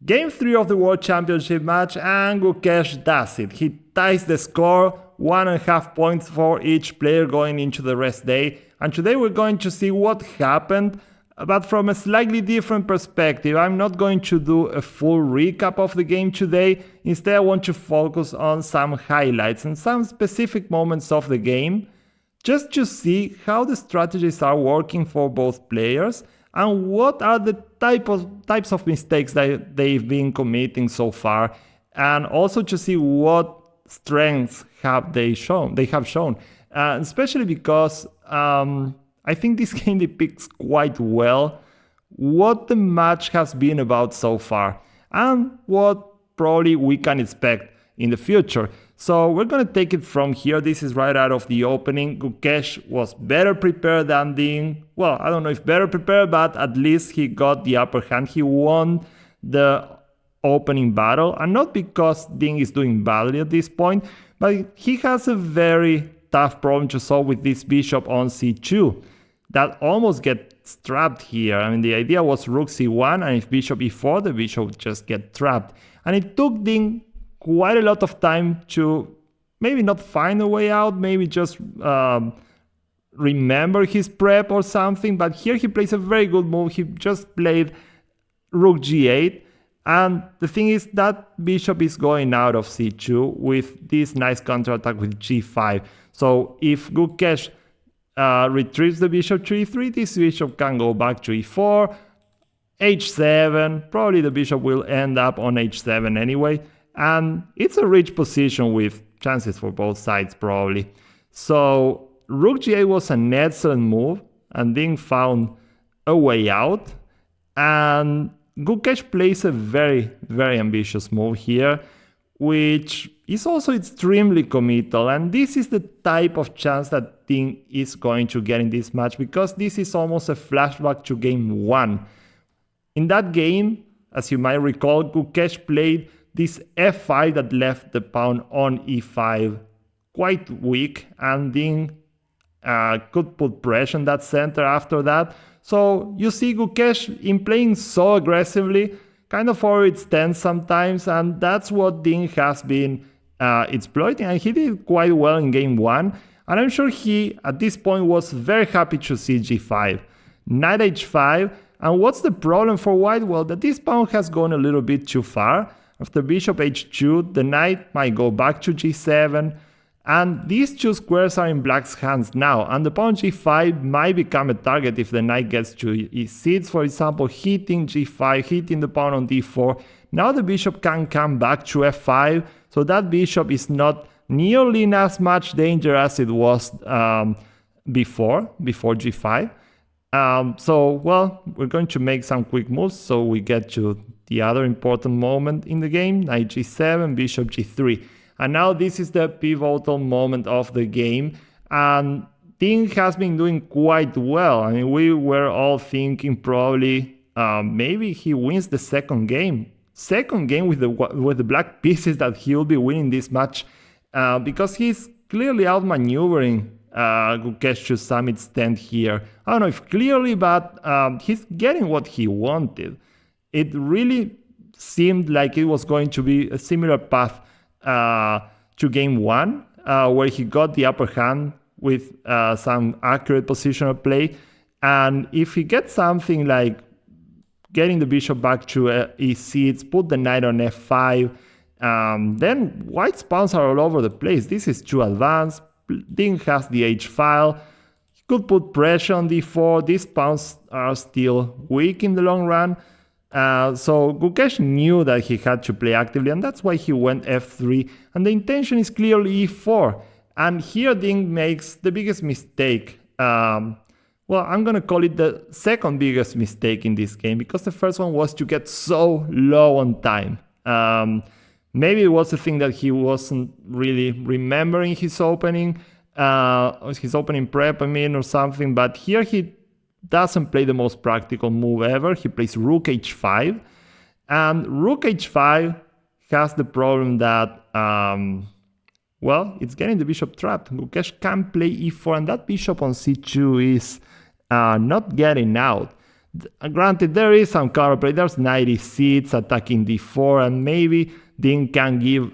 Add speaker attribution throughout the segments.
Speaker 1: Game 3 of the World Championship match, and Gukesh does it. He ties the score, 1.5 points for each player going into the rest day. And today we're going to see what happened, but from a slightly different perspective. I'm not going to do a full recap of the game today. Instead, I want to focus on some highlights and some specific moments of the game, just to see how the strategies are working for both players and what are the types of mistakes that they've been committing so far, and also to see what strengths they have shown, especially because I think this game depicts quite well what the match has been about so far and what probably we can expect in the future. So we're going to take it from here. This is right out of the opening. Gukesh was better prepared than Ding. Well, I don't know if better prepared, but at least he got the upper hand. He won the opening battle, and not because Ding is doing badly at this point, but he has a very tough problem to solve with this bishop on c2 that almost gets trapped here. I mean, the idea was rook c1, and if bishop e4, the bishop would just get trapped. And it took Ding quite a lot of time to maybe not find a way out, maybe just remember his prep or something. But here he plays a very good move. He just played rook g8, and the thing is that bishop is going out of c2 with this nice counterattack with g5. So if Gukesh retrieves the bishop to e3, this bishop can go back to e4, h7, probably the bishop will end up on h7 anyway. And it's a rich position with chances for both sides, probably. So rook g8 was an excellent move, and Ding found a way out. And Gukesh plays a very, very ambitious move here, which is also extremely committal. And this is the type of chance that Ding is going to get in this match, because this is almost a flashback to game 1. In that game, as you might recall, Gukesh played this f5 that left the pawn on e5 quite weak, and Ding could put pressure on that center after that. So you see Gukesh in playing so aggressively, kind of overextends sometimes, and that's what Ding has been exploiting, and he did quite well in game 1. And I'm sure he, at this point, was very happy to see g5, knight h5. And what's the problem for white? Well, that this pawn has gone a little bit too far. After bishop h2, the knight might go back to g7, and these two squares are in black's hands now, and the pawn g5 might become a target if the knight gets to e6, for example, hitting g5, hitting the pawn on d4. Now the bishop can come back to f5, so that bishop is not nearly in as much danger as it was before g5. So, well, we're going to make some quick moves so we get to the other important moment in the game, knight g7, bishop g3. And now this is the pivotal moment of the game, and Ding has been doing quite well. I mean, we were all thinking probably maybe he wins the second game with the black pieces, that he'll be winning this match, because he's clearly outmaneuvering Gukesh to some extent here. I don't know if clearly, but he's getting what he wanted. It really seemed like it was going to be a similar path to game 1, where he got the upper hand with some accurate positional play. And if he gets something like getting the bishop back to e6, put the knight on f5, then white's pawns are all over the place. This is too advanced. Ding has the h file. He could put pressure on d4. These pawns are still weak in the long run. So Gukesh knew that he had to play actively, and that's why he went f3, and the intention is clearly e4. And here Ding makes the biggest mistake. Well, I'm gonna call it the second biggest mistake in this game, because the first one was to get so low on time. Maybe it was the thing that he wasn't really remembering his opening prep, or something, but here he doesn't play the most practical move ever. He plays rook h5, and rook h5 has the problem that, well, it's getting the bishop trapped. Gukesh can play e4, and that bishop on c2 is not getting out. Granted, there is some counterplay. There's knight e6 attacking d4, and maybe Ding can give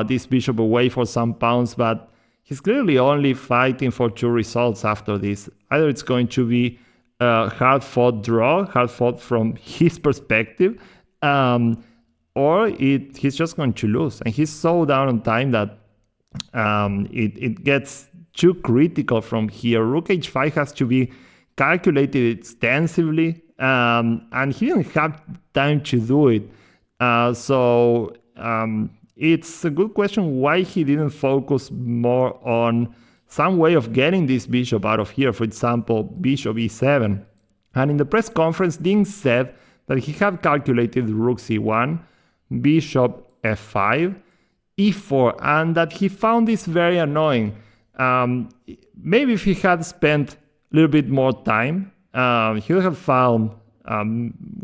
Speaker 1: this bishop away for some pawns, but he's clearly only fighting for 2 results after this. Either it's going to be a hard-fought draw, hard-fought from his perspective, or he's just going to lose. And he's so down on time that it gets too critical from here. Rook h5 has to be calculated extensively, and he didn't have time to do it. So it's a good question why he didn't focus more on some way of getting this bishop out of here. For example, bishop e7. And in the press conference, Ding said that he had calculated rook c1, bishop f5, e4, and that he found this very annoying. Maybe if he had spent a little bit more time, he would have found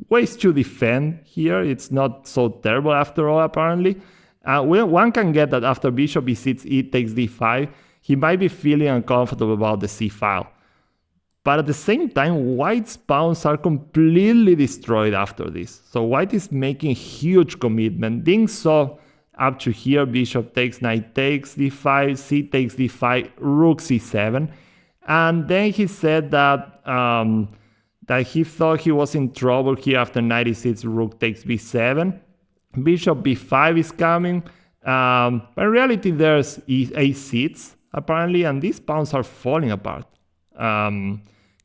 Speaker 1: ways to defend here. It's not so terrible after all, apparently. One can get that after bishop e6, e takes d5, he might be feeling uncomfortable about the c file. But at the same time, white's pawns are completely destroyed after this. So white is making huge commitment. Ding saw up to here, bishop takes, knight takes, d5, c takes d5, rook c7. And then he said that that he thought he was in trouble here after knight e6, rook takes b7. Bishop b5 is coming. But in reality, there's a6, apparently, and these pawns are falling apart.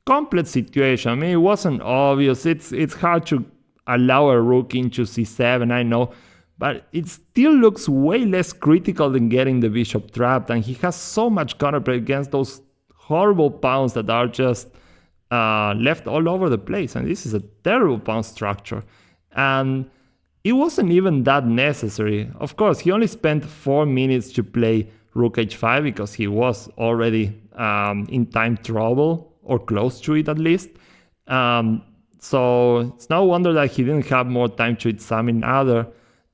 Speaker 1: Complex situation. I mean, it wasn't obvious. It's hard to allow a rook into c7, I know. But it still looks way less critical than getting the bishop trapped. And he has so much counterplay against those horrible pawns that are just left all over the place. And this is a terrible pawn structure. And it wasn't even that necessary. Of course, he only spent 4 minutes to play rook h5 because he was already in time trouble, or close to it at least. So it's no wonder that he didn't have more time to examine other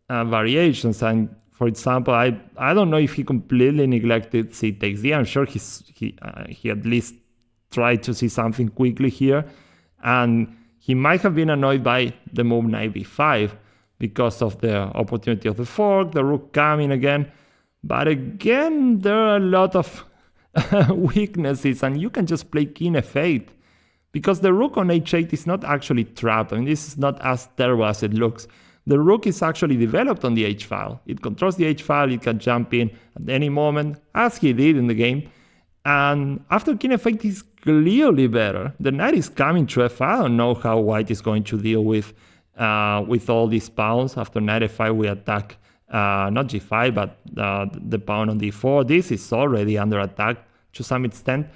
Speaker 1: variations. And for example, I don't know if he completely neglected c takes d. I'm sure he at least tried to see something quickly here, and he might have been annoyed by the move knight b5 because of the opportunity of the fork, the rook coming again. But again, there are a lot of weaknesses, and you can just play king f8 because the rook on h8 is not actually trapped. I mean, this is not as terrible as it looks. The rook is actually developed on the h-file. It controls the h-file, it can jump in at any moment, as he did in the game. And after king f8 is clearly better. The knight is coming to f5. I don't know how white is going to deal with all these pawns. After knight f5, we attack not g5, but the pawn on d4. This is already under attack to some extent.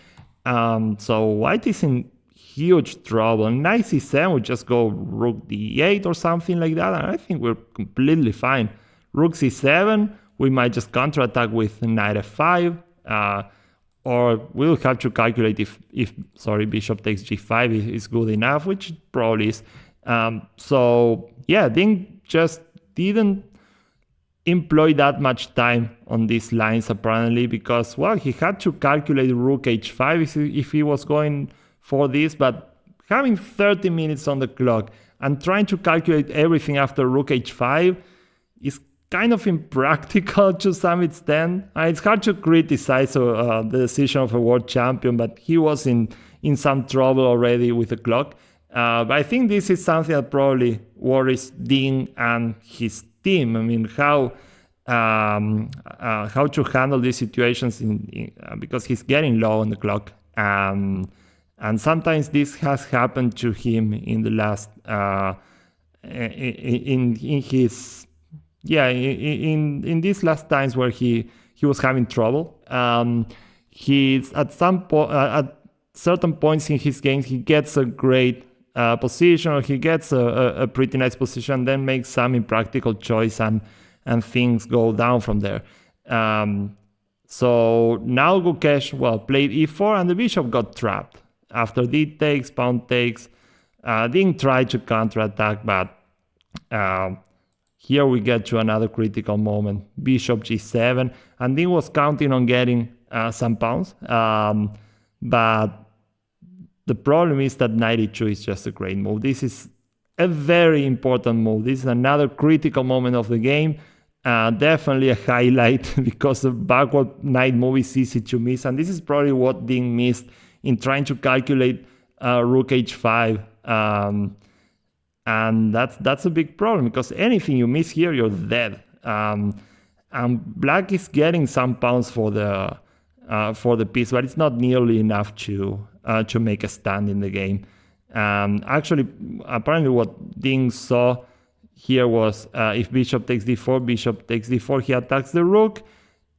Speaker 1: So white is in huge trouble. Knight c7 would just go rook d8 or something like that, and I think we're completely fine. Rook c7, we might just counterattack with knight f5, or we'll have to calculate if bishop takes g5 is good enough, which it probably is. So yeah, Ding just didn't employ that much time on these lines apparently, because, well, he had to calculate rook h5 if he was going for this, but having 30 minutes on the clock and trying to calculate everything after rook h5 is kind of impractical to some extent. It's hard to criticize the decision of a world champion, but he was in some trouble already with the clock. But I think this is something that probably worries Ding and his team. I mean, how to handle these situations because he's getting low on the clock. And sometimes this has happened to him in the last in these last times where he was having trouble. He's at certain points in his games he gets a great position, or he gets a pretty nice position, then makes some impractical choice and things go down from there. So now Gukesh, played e4 and the bishop got trapped. After d takes, pawn takes, Ding tried to counterattack, but here we get to another critical moment. Bishop g7, and Ding was counting on getting some pawns, but The problem is that knight e2 is just a great move. This is a very important move. This is another critical moment of the game. Definitely a highlight because the backward knight move is easy to miss, and this is probably what Ding missed in trying to calculate rook h5. And that's a big problem, because anything you miss here, you're dead. And black is getting some pawns for the piece, but it's not nearly enough to make a stand in the game. Actually, apparently what Ding saw here was if bishop takes d4, he attacks the rook.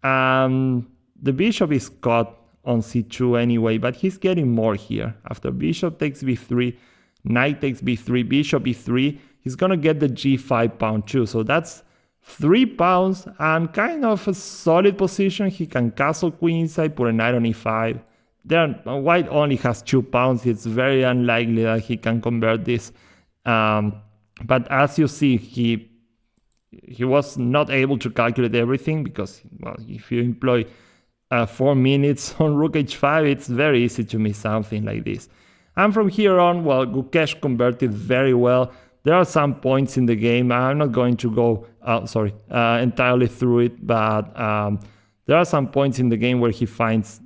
Speaker 1: The bishop is caught on c2 anyway, but he's getting more here. After bishop takes b3, knight takes b3, bishop e3, he's gonna get the g5 pawn too. So that's 3 pawns and kind of a solid position. He can castle queen inside, put a knight on e5. White only has 2 pawns. It's very unlikely that he can convert this. But as you see, he was not able to calculate everything, because, well, if you employ 4 minutes on rook h5, it's very easy to miss something like this. And from here on, well, Gukesh converted very well. There are some points in the game. I'm not going to go entirely through it, but there are some points in the game where he finds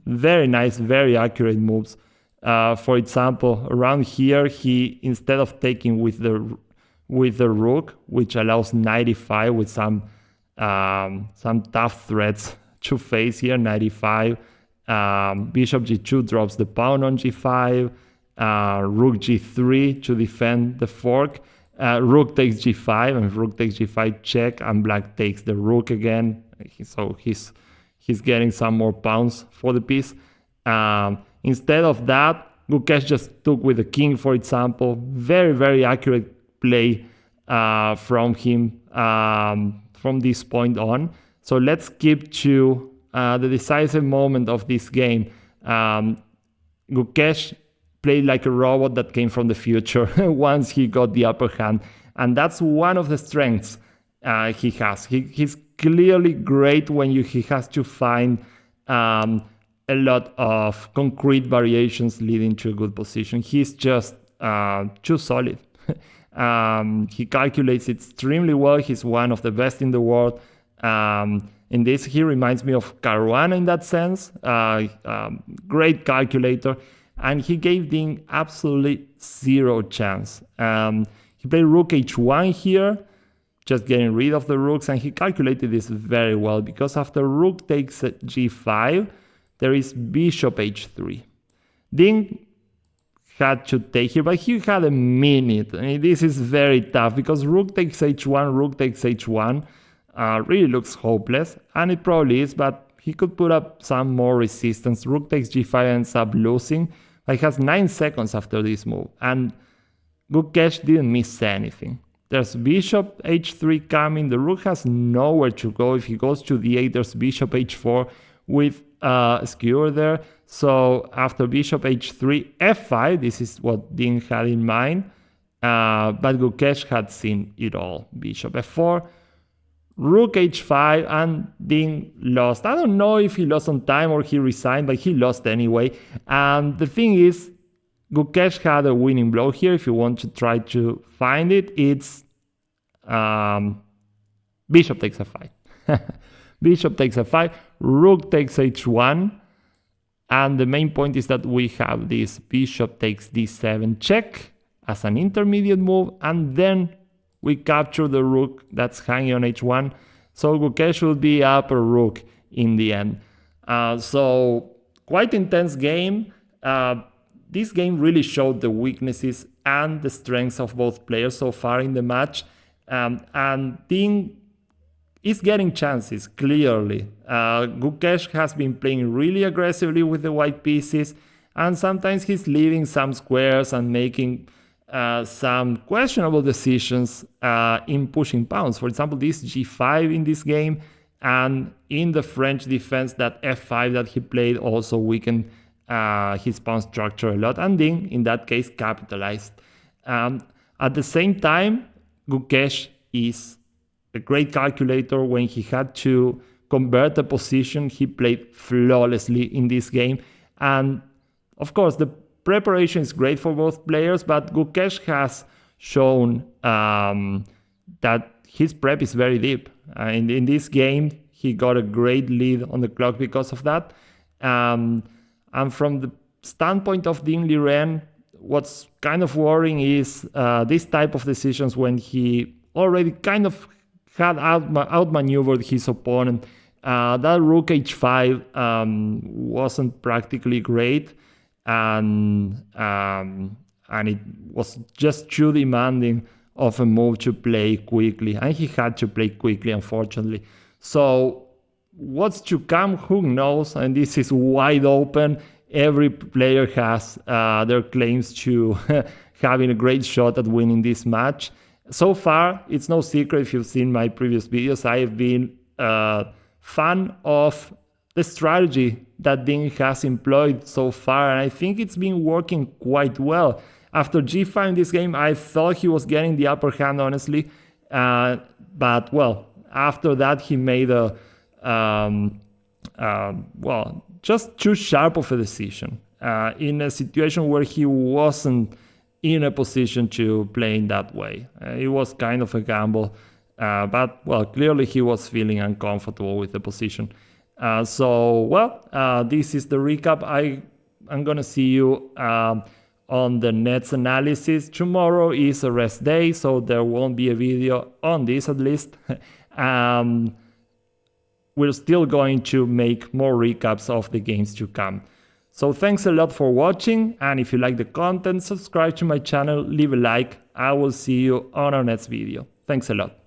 Speaker 1: very nice, very accurate moves. For example, around here, he, instead of taking with the rook, which allows knight e5 with some tough threats to face here, knight e5, bishop g2 drops the pawn on g5, rook g3 to defend the fork, rook takes g5, and rook takes g5 check, and black takes the rook again. So he's getting some more pawns for the piece. Instead of that, Gukesh just took with the king, for example. Very, very accurate play from him from this point on. So let's skip to the decisive moment of this game. Gukesh played like a robot that came from the future once he got the upper hand. And that's one of the strengths he has. He's clearly great when he has to find a lot of concrete variations leading to a good position. He's just too solid. He calculates extremely well. He's one of the best in the world. In this, he reminds me of Caruana in that sense. Great calculator. And he gave Ding absolutely zero chance. He played rook h1 here, just getting rid of the rooks, and he calculated this very well, because after rook takes g5, there is bishop h3. Ding had to take here, but he had a minute. I mean, this is very tough, because rook takes h1 really looks hopeless, and it probably is, but he could put up some more resistance. Rook takes g5 ends up losing. He has 9 seconds after this move, and Gukesh didn't miss anything. There's bishop h3 coming. The rook has nowhere to go. If he goes to d8, there's bishop h4 with skewer there. So after bishop h3, f5, this is what Ding had in mind. But Gukesh had seen it all. Bishop f4, rook h5, and Ding lost. I don't know if he lost on time or he resigned, but he lost anyway. And the thing is, Gukesh had a winning blow here. If you want to try to find it, it's bishop takes f5. Bishop takes f5, rook takes h1, and the main point is that we have this bishop takes d7 check as an intermediate move, and then we capture the rook that's hanging on h1. So Gukesh will be up a rook in the end. So quite intense game. This game really showed the weaknesses and the strengths of both players so far in the match. And Ding is getting chances, clearly. Gukesh has been playing really aggressively with the white pieces, and sometimes he's leaving some squares and making some questionable decisions in pushing pawns. For example, this g5 in this game, and in the French defense, that f5 that he played also weakened his pawn structure a lot, and Ding, in that case, capitalized. At the same time, Gukesh is a great calculator. When he had to convert a position, he played flawlessly in this game. And of course, the preparation is great for both players, but Gukesh has shown that his prep is very deep. In this game, he got a great lead on the clock because of that. And from the standpoint of Ding Liren, what's kind of worrying is this type of decisions when he already kind of had outmaneuvered his opponent. That rook h5 wasn't practically great, and it was just too demanding of a move to play quickly, and he had to play quickly, unfortunately. So what's to come, who knows? And this is wide open. Every player has their claims to having a great shot at winning this match. So far, it's no secret if you've seen my previous videos, I've been a fan of the strategy that Ding has employed so far, and I think it's been working quite well. After g5 in this game, I thought he was getting the upper hand, honestly, but well, after that he made a just too sharp of a decision in a situation where he wasn't in a position to play in that way. It was kind of a gamble, but well, clearly he was feeling uncomfortable with the position. This is the recap. I'm gonna see you on the Nets analysis. Tomorrow is a rest day, so there won't be a video on this at least. We're still going to make more recaps of the games to come. So thanks a lot for watching, and if you like the content, subscribe to my channel, leave a like. I will see you on our next video. Thanks a lot.